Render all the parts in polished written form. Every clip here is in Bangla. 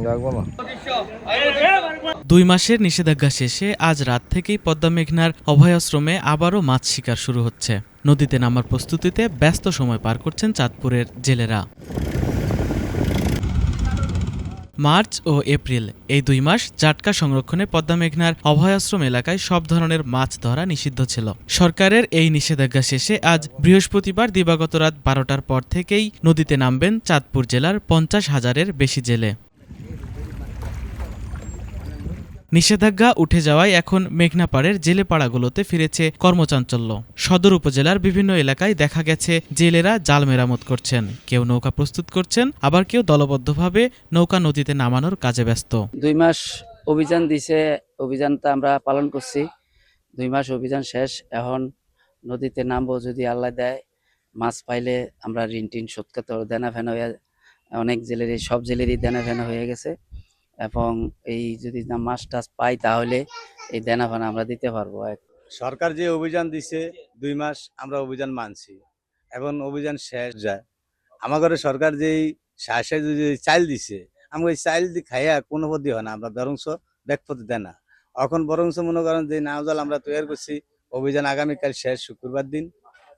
রাখবো না। 2 মাসের নিষেধাজ্ঞা শেষে আজ রাত থেকেই পদ্মা মেঘনার অভয়াশ্রমে আবারও মাছ শিকার শুরু হচ্ছে। নদীতে নামার প্রস্তুতিতে ব্যস্ত সময় পার করছেন চাঁদপুরের জেলেরা। মার্চ ও এপ্রিল এই 2 মাস জাটকা সংরক্ষণে পদ্মা মেঘনার অভয়াশ্রম এলাকায় সব ধরনের মাছ ধরা নিষিদ্ধ ছিল। সরকারের এই নিষেধাজ্ঞা শেষে আজ বৃহস্পতিবার দিবাগত রাত 12টার পর থেকেই নদীতে নামবেন চাঁদপুর জেলার 50,000-এর বেশি জেলে। নিষেধাজ্ঞা উঠে যাওয়ায় এখন মেঘনাপাড়ের জেলেপাড়াগুলোতে ফিরেছে কর্মচাঞ্চল্য। সদর উপজেলার বিভিন্ন এলাকায় দেখা গেছে জেলেরা জাল মেরামত করছেন, কেউ নৌকা প্রস্তুত করছেন, আবার কেউ দলবদ্ধভাবে নৌকা নদীতে নামানোর কাজে ব্যস্ত। 2 মাস অভিযান দিছে, অভিযানটা আমরা পালন করছি। 2 মাস অভিযান শেষ, এখন নদীতে নামবো যদি আল্লাহ দেয়। মাছ পাইলে আমরা ঋণ টিন শোধ করতে পারবো। দেনা ফেনা হয়ে অনেক জেলেরই, সব জেলেরই দেনা ফেনা হয়ে গেছে, এবং এই যদি মাছ টাছ পাই তাহলে এই দেনা ফেনা আমরা দিতে পারবো। সরকার যে অভিযান দিছে 2 মাস আমরা অভিযান মানছি, এখন অভিযান শেষ যায়। আমাদের সরকার যেই সাহায্য যে চাল দিছে, আমরা ওই চাল দিয়ে খাইয়া কোনো পদ্ধতি হয় না, আমরা বরংশ ব্যাকপতি দেয় না। এখন বরংশ মনে করেন যে নাওজাল আমরা তৈরি করছি, অভিযান আগামীকাল শেষ, শুক্রবার দিন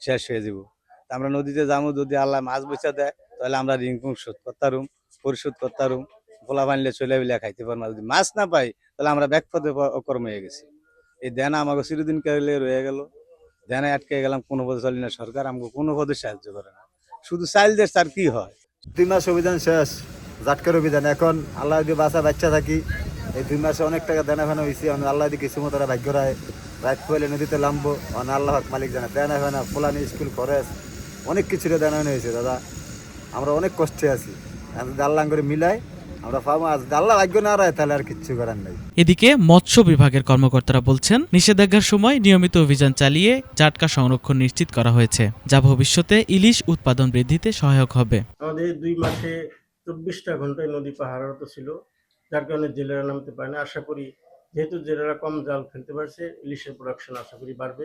শেষ হয়ে যাব। আমরা নদীতে যাবো, যদি আল্লাহ মাছ বেচা দেয় তাহলে আমরা ঋণ শোধ করতাম, পরিশোধ করতাম, পোলা বানলে চলে বিলে খাইতে পারবো। যদি মাছ না পাই তাহলে আমরা ব্যাকপথে অকর্ম হয়ে গেছি। এই দেনা আমাকে চিরদিন কালে রয়ে গেল, দেনা আটকে গেলাম, কোনো পথে চলি না। সরকার আমাকে কোনো পথে সাহায্য করে না, শুধু চাইল দেশ তার কি হয়। 2 মাস অভিযান শেষ, জাটকার অভিযান। এখন আল্লাহ যদি বাচ্চা থাকি, এই 2 মাসে অনেক টাকা দেনা ফেনা হয়েছে। আল্লাহ যদি কিছু মতো ভাগ্য রায় রাত পয়লে নদীতে নামবো, আল্লাহ মালিক জানে। দেনা ফেনা ফোলানি স্কুল খরচ অনেক কিছুর দেনা ফেনা হয়েছে দাদা, আমরা অনেক কষ্টে আছি। যদি আল্লাহ করে মিলাই আমরা পাবো, আজ আল্লাহ ভাগ্য না রায় তাহলে আর কিচ্ছু করার নাই। এদিকে মৎস্য বিভাগের কর্মকর্তারা বলছেন, নিষেধাজ্ঞার সময় নিয়মিত অভিযান চালিয়ে জাটকা সংরক্ষণ নিশ্চিত করা হয়েছে, যা ভবিষ্যতে ইলিশ উৎপাদন বৃদ্ধিতে সহায়ক হবে। আমাদের 2 মাসে 24টা ঘন্টায় নদী পাহারারত ছিল, যার কারণে জেলেরা নামতে পারে না। আশা করি যেহেতু জেলেরা কম জাল ফেলতে পারছে, ইলিশের প্রোডাকশন আশা করি বাড়বে।